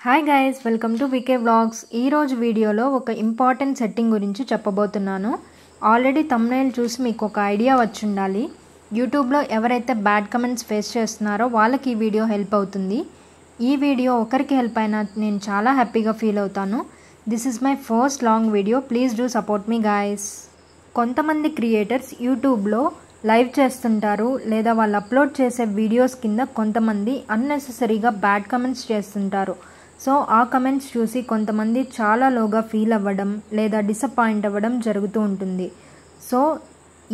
Hi guys, welcome to VK vlogs. ఈరోజు వీడియోలో ఒక ఇంపార్టెంట్ సెట్టింగ్ గురించి చెప్పబోతున్నాను. ఆల్రెడీ థంబ్నెయిల్ చూసి మీకు ఒక ఐడియా వచ్చి ఉండాలి. యూట్యూబ్లో ఎవరైతే బ్యాడ్ కమెంట్స్ ఫేస్ చేస్తున్నారో వాళ్ళకి ఈ వీడియో హెల్ప్ అవుతుంది. ఈ వీడియో ఒకరికి హెల్ప్ అయినా నేను చాలా హ్యాపీగా ఫీల్ అవుతాను. This is my first long video. Please do support me guys. కొంతమంది క్రియేటర్స్ యూట్యూబ్లో లైవ్ చేస్తుంటారు, లేదా వాళ్ళు అప్లోడ్ చేసే వీడియోస్ కింద కొంతమంది అన్నెసెసరీగా బ్యాడ్ కమెంట్స్ చేస్తుంటారు. సో ఆ కమెంట్స్ చూసి కొంతమంది చాలా లోగా ఫీల్ అవ్వడం లేదా డిసప్పాయింట్ అవ్వడం జరుగుతూ ఉంటుంది. సో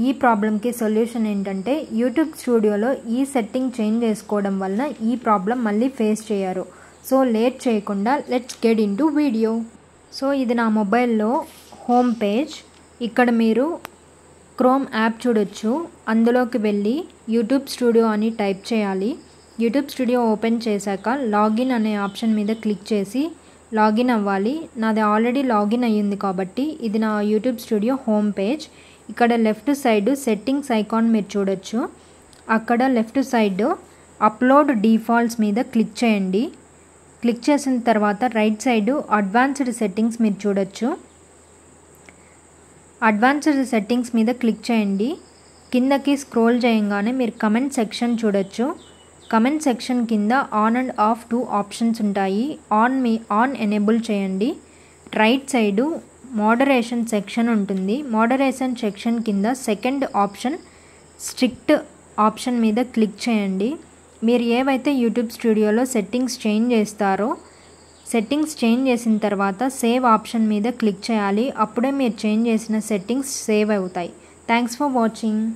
ఈ ప్రాబ్లంకి సొల్యూషన్ ఏంటంటే, యూట్యూబ్ స్టూడియోలో ఈ సెట్టింగ్ చేంజ్ చేసుకోవడం వలన ఈ ప్రాబ్లం మళ్ళీ ఫేస్ చేయరు. సో లేట్ చేయకుండా let's get in to video. So ఇది నా మొబైల్లో హోమ్ పేజ్. ఇక్కడ మీరు క్రోమ్ యాప్ చూడొచ్చు. అందులోకి వెళ్ళి యూట్యూబ్ స్టూడియో అని టైప్ చేయాలి. యూట్యూబ్ స్టూడియో ఓపెన్ చేశాక లాగిన్ అనే ఆప్షన్ మీద క్లిక్ చేసి లాగిన్ అవ్వాలి. నాది ఆల్రెడీ లాగిన్ అయ్యింది కాబట్టి ఇది నా యూట్యూబ్ స్టూడియో హోమ్ పేజ్. ఇక్కడ లెఫ్ట్ సైడ్ సెట్టింగ్స్ ఐకాన్ మీరు చూడొచ్చు. అక్కడ లెఫ్ట్ సైడ్ అప్లోడ్ డిఫాల్ట్స్ మీద క్లిక్ చేయండి. క్లిక్ చేసిన తర్వాత రైట్ సైడ్ అడ్వాన్స్డ్ సెట్టింగ్స్ మీరు చూడొచ్చు. అడ్వాన్స్డ్ సెట్టింగ్స్ మీద క్లిక్ చేయండి. కిందకి స్క్రోల్ చేయగానే మీరు కమెంట్ సెక్షన్ చూడొచ్చు. కమెంట్ సెక్షన్ కింద ఆన్ అండ్ ఆఫ్ 2 ఆప్షన్స్ ఉంటాయి. ఆన్ ఎనేబుల్ చేయండి. రైట్ సైడు మోడరేషన్ సెక్షన్ ఉంటుంది. మోడరేషన్ సెక్షన్ కింద సెకండ్ ఆప్షన్ స్ట్రిక్ట్ ఆప్షన్ మీద క్లిక్ చేయండి. మీరు ఏవైతే యూట్యూబ్ స్టూడియోలో సెట్టింగ్స్ చేంజ్ చేస్తారో సెట్టింగ్స్ చేంజ్ చేసిన తర్వాత సేవ్ ఆప్షన్ మీద క్లిక్ చేయాలి. అప్పుడే మీరు చేంజ్ చేసిన సెట్టింగ్స్ సేవ్ అవుతాయి. Thanks for watching.